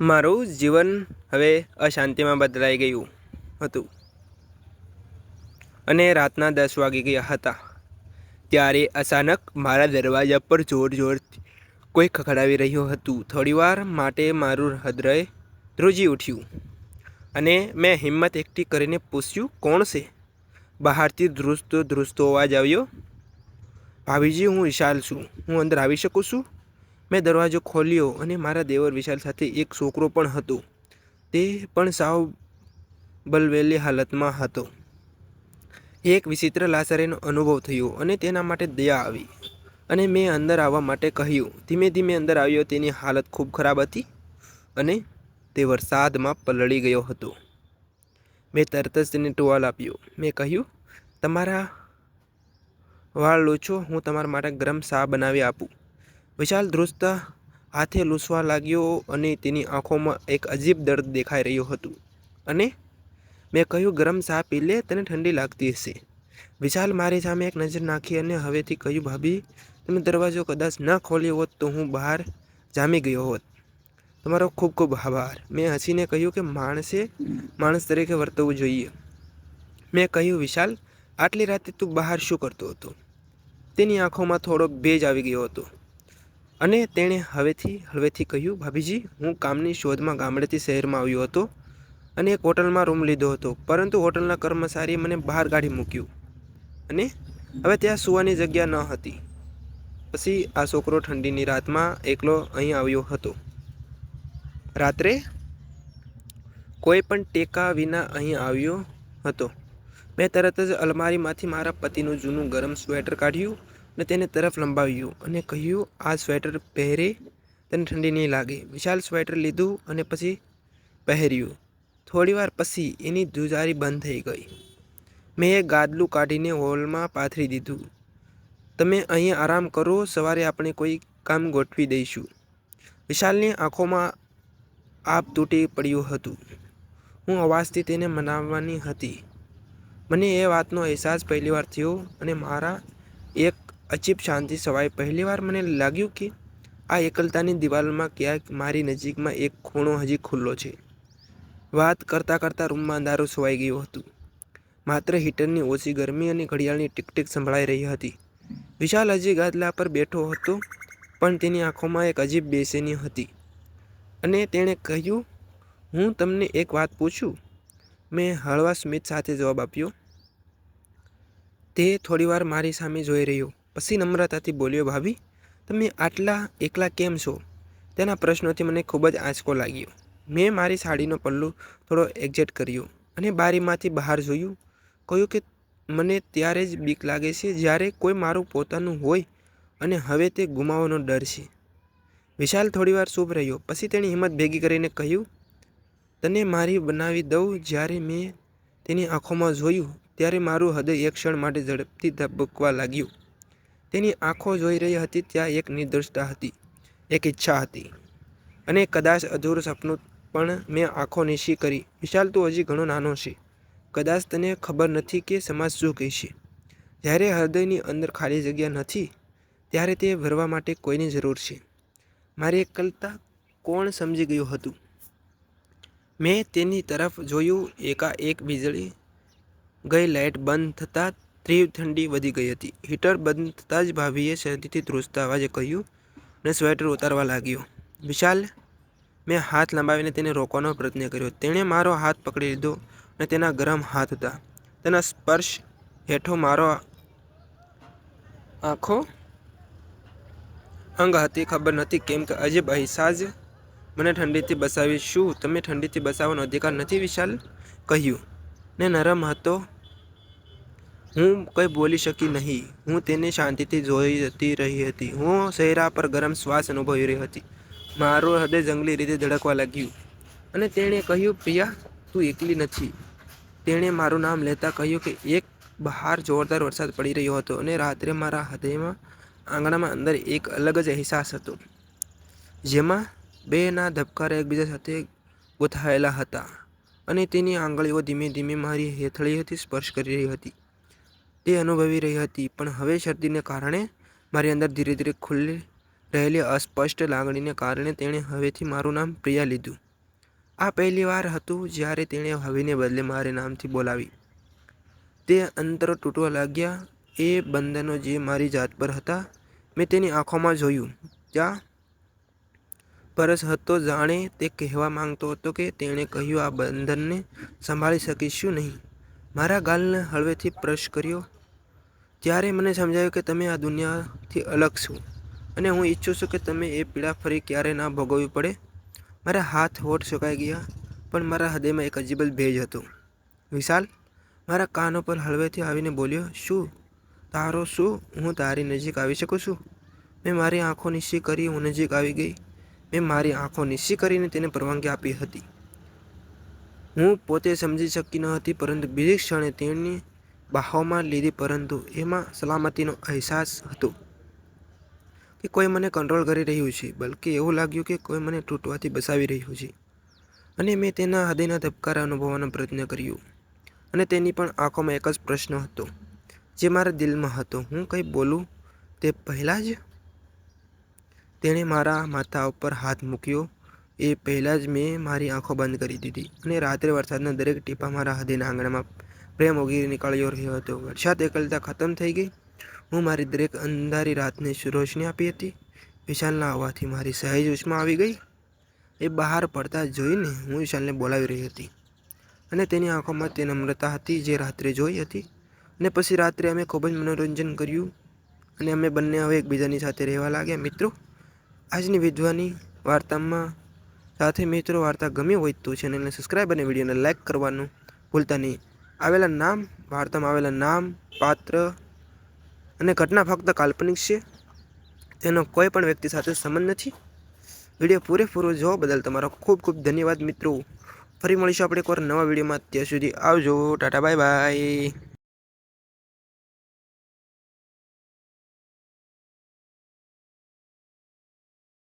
મારું જીવન હવે અશાંતિમાં બદલાઈ ગયું હતું અને રાતના 10 વાગી ગયા હતા. ત્યારે અચાનક મારા દરવાજા પર જોરથી કોઈ ખખડાવી રહ્યું હતું. થોડીવાર માટે મારું હૃદય ધ્રુજી ઉઠ્યું અને મેં હિંમત એકઠી કરીને પૂછ્યું, કોણ છે? બહારથી ધ્રુજતો અવાજ આવ્યો, ભાભીજી, હું વિશાલ છું. હું અંદર આવી શકું છું? મેં દરવાજો ખોલ્યો અને મારા દેવર વિશાલ સાથે એક છોકરો પણ હતો. તે પણ સાવ બલવેલી હાલતમાં હતો. એક વિચિત્ર લાચારીનો અનુભવ થયો અને તેના માટે દયા આવી અને મેં અંદર આવવા માટે કહ્યું. ધીમે ધીમે અંદર આવ્યો. તેની હાલત ખૂબ ખરાબ હતી અને તે વરસાદમાં પલળી ગયો હતો. મેં તરત જ તેને ટુવાલ આપ્યો. મેં કહ્યું, તમારા વાળ લૂછો, હું તમારા માટે ગરમ ચા બનાવી આપું. વિશાલ ધ્રુજતા હાથે લૂછવા લાગ્યો અને તેની આંખોમાં એક અજીબ દર્દ દેખાઈ રહ્યું હતું. અને મેં કહ્યું, ગરમ ચા પી લે, તને ઠંડી લાગતી હશે. વિશાલ મારી સામે એક નજર નાખી અને હવેથી કહ્યું, ભાભી, તમે દરવાજો કદાચ ન ખોલ્યો હોત તો હું બહાર જામી ગયો હોત. તમારો ખૂબ ખૂબ આભાર. મેં હસીને કહ્યું કે માણસે માણસ તરીકે વર્તવું જોઈએ. મેં કહ્યું, વિશાલ, આટલી રાતે તું બહાર શું કરતો હતો? તેની આંખોમાં થોડો ભેજ આવી ગયો હતો અને તેણે હળવેથી કહ્યું, ભાભીજી, હું કામની શોધમાં ગામડેથી શહેરમાં આવ્યો હતો અને એક હોટલમાં રૂમ લીધો હતો, પરંતુ હોટલના કર્મચારીએ મને બહાર કાઢી મૂક્યું અને હવે ત્યાં સૂવાની જગ્યા ન હતી. પછી આ છોકરો ઠંડીની રાતમાં એકલો અહીં આવ્યો હતો. રાત્રે કોઈ પણ ટેકા વિના અહીં આવ્યો હતો. મેં તરત જ અલમારીમાંથી મારા પતિનું જૂનું ગરમ સ્વેટર કાઢ્યું અને તેને તરફ લંબાવ્યું અને કહ્યું, આ સ્વેટર પહેરે, તને ઠંડી નહીં લાગે. વિશાલ સ્વેટર લીધું અને પછી પહેર્યું. થોડીવાર પછી એની ધ્રુજારી બંધ થઈ ગઈ. મેં એક ગાદલું કાઢીને હોલમાં પાથરી દીધું. તમે અહીં આરામ કરો, સવારે આપણે કોઈ કામ ગોઠવી દઈશું. વિશાલની આંખોમાં આપ તૂટી પડ્યું હતું. હું અવાજથી તેને મનાવવાની હતી. મને એ વાતનો અહેસાસ પહેલીવાર થયો અને મારા એક અજીબ શાંતિ છવાઈ. પહેલીવાર મને લાગ્યું કે આ એકલતાની દિવાલમાં ક્યાંક મારી નજીકમાં એક ખૂણો હજી ખુલ્લો છે. વાત કરતાં કરતાં રૂમમાં અંધારું છવાઈ ગયું હતું. માત્ર હીટરની ઓછી ગરમી અને ઘડિયાળની ટીક-ટીક સંભળાઈ રહી હતી. વિશાલ હજી ગાદલા પર બેઠો હતો, પણ તેની આંખોમાં એક અજીબ બેચેની હતી અને તેણે કહ્યું, હું તમને એક વાત પૂછું? મેં હળવા સ્મિત સાથે જવાબ આપ્યો. તે થોડીવાર મારી સામે જોઈ રહ્યો, પછી નમ્રતાથી બોલ્યો, ભાભી, તમે આટલા એકલા કેમ છો? તેના પ્રશ્નોથી મને ખૂબ જ આંચકો લાગ્યો. મેં મારી સાડીનો પલ્લુ થોડો એડજસ્ટ કર્યો અને બારીમાંથી બહાર જોયું. કહ્યું કે મને ત્યારે જ બીક લાગે છે જ્યારે કોઈ મારું પોતાનું હોય અને હવે તે ગુમાવવાનો ડર છે. વિશાલ થોડીવાર ચૂપ રહ્યો. પછી તેણે હિંમત ભેગી કરીને કહ્યું, તને મારી બનાવી દઉં. જ્યારે મેં તેની આંખોમાં જોયું ત્યારે મારું હૃદય એક ક્ષણ માટે ઝડપથી ધબકવા લાગ્યું. તેની આંખો જોઈ રહી હતી. ત્યાં એક નિર્દોષતા હતી, એક ઈચ્છા હતી અને કદાચ અધૂરું સપનું. પણ મેં આંખો નીચી કરી. વિશાલ, તું હજી ઘણો નાનો છે. કદાચ તને ખબર નથી કે સમાજ શું કહેશે. જ્યારે હૃદયની અંદર ખાલી જગ્યા નથી, ત્યારે તે ભરવા માટે કોઈની જરૂર છે. મારી એકલતા કોણ સમજી ગયું હતું? મેં તેની તરફ જોયું. એકાએક વીજળી ગઈ. લાઇટ બંધ થતાં તીવ્ર ઠંડી વધી ગઈ હતી. હીટર બંધ થતાં જ ભાભીએ શરતીથી ધ્રુજતા અવાજે કહ્યું અને સ્વેટર ઉતારવા લાગ્યો. વિશાલ, મેં હાથ લંબાવીને તેને રોકવાનો પ્રયત્ન કર્યો. તેણે મારો હાથ પકડી લીધો અને તેના ગરમ હાથ હતા. તેના સ્પર્શ હેઠો મારો આખો અંગ હતી. ખબર નથી કેમ કે અજીબ અહેસાસ મને ઠંડીથી બચાવી. શું તમે ઠંડીથી બચાવવાનો અધિકાર નથી? વિશાલ કહ્યું ને નરમ હતો. હું કંઈ બોલી શકી નહીં. હું તેને શાંતિથી જોઈતી રહી હતી. હું ચહેરા પર ગરમ શ્વાસ અનુભવી રહી હતી. મારું હૃદય જંગલી રીતે ધડકવા લાગ્યું અને તેણે કહ્યું, પ્રિયા, તું એકલી નથી. તેણે મારું નામ લેતા કહ્યું કે એક બહાર જોરદાર વરસાદ પડી રહ્યો હતો અને રાત્રે મારા હૃદયમાં આંગણામાં અંદર એક અલગ જ અહેસાસ હતો, જેમાં બેના ધબકારા એકબીજા સાથે ગૂંથાયેલા હતા અને તેની આંગળીઓ ધીમે ધીમે મારી હથેળીથી સ્પર્શ કરી રહી હતી. તે અનુભવી રહી હતી. પણ હવે શરદીને કારણે, મારી અંદર ધીરે ધીરે ખુલ્લી રહેલી અસ્પષ્ટ લાગણીને કારણે તેણે હવેથી મારું નામ પ્રિયા લીધું. આ પહેલી વાર હતું જ્યારે તેણે હવીને બદલે મારે નામથી બોલાવી. તે અંતરો તૂટવા લાગ્યા. એ બંધનો જે મારી જાત પર હતા મેં તેની આંખોમાં જોયું. ત્યાં પરસ હતો, જાણે તે કહેવા માંગતો હતો કે તેણે કહ્યું આ બંધનને સંભાળી શકીશું નહીં. મારા ગાલને હળવેથી સ્પર્શ કર્યો. ત્યારે મને સમજાયું કે તમે આ દુનિયાથી અલગ છો અને હું ઈચ્છું છું કે તમે એ પીડા ફરી ક્યારેય ના ભોગવવી પડે. મારા હાથ હોઠ સુકાઈ ગયા, પણ મારા હૃદયમાં એક અજીબ જ ભેજ હતો. વિશાલ મારા કાનો પર હળવેથી આવીને બોલ્યો, શું તારો શું હું તારી નજીક આવી શકું છું? મેં મારી આંખો નીચી કરી. હું નજીક આવી ગઈ. મેં મારી આંખો નીચી કરીને તેને પરવાનગી આપી હતી. હું પોતે સમજી શકી ન હતી, પરંતુ બીજી ક્ષણે તેની બાહોમાં લીધી, પરંતુ એમાં સલામતીનો અહેસાસ હતો કે કોઈ મને કંટ્રોલ કરી રહ્યું છે, બલકે એવું લાગ્યું કે કોઈ મને તૂટવાથી બચાવી રહ્યું છે. અને મેં તેના હૃદયના ધબકારા અનુભવવાનો પ્રયત્ન કર્યો, અને તેની પણ આંખોમાં એક જ પ્રશ્ન હતો જે મારા દિલમાં હતો. હું કંઈ બોલું તે પહેલાં જ તેણે મારા માથા ઉપર હાથ મૂક્યો. એ પહેલાં જ મેં મારી આંખો બંધ કરી દીધી, અને રાત્રે વરસાદના દરેક ટીપા મારા હૃદયના આંગણામાં પ્રેમ ઉગી નીકળ્યો રહ્યો હતો. વરસાદ એકલતા ખતમ થઈ ગઈ. હું મારી દરેક અંધારી રાતને રોશની આપી હતી. વિશાલના આવવાથી મારી સહેજ ઉષ્મા આવી ગઈ. એ બહાર પડતા જોઈને હું વિશાલને બોલાવી રહી હતી, અને તેની આંખોમાં તે નમ્રતા હતી જે રાત્રે જોઈ હતી. અને પછી રાત્રે અમે ખૂબ જ મનોરંજન કર્યું, અને અમે બંને હવે એકબીજાની સાથે રહેવા લાગ્યા. મિત્રો, આજની વિધવાની વાર્તામાં સાથે મિત્રો વાર્તા ગમી હોય તો ચેનલને સબસ્ક્રાઈબ અને વિડીયોને લાઈક કરવાનું ભૂલતા નહીં. વાર્તામાં આવેલા નામ, પાત્ર અને ઘટના ફક્ત કાલ્પનિક છે. તેનો કોઈ પણ વ્યક્તિ સાથે સંબંધ નથી. વિડીયો પૂરેપૂરો જોવા બદલ તમારો ખૂબ ખૂબ ધન્યવાદ મિત્રો. ફરી મળીશું આપણે એક વાર નવા વિડીયોમાં. ત્યાં સુધી આવજો. Tata bye bye.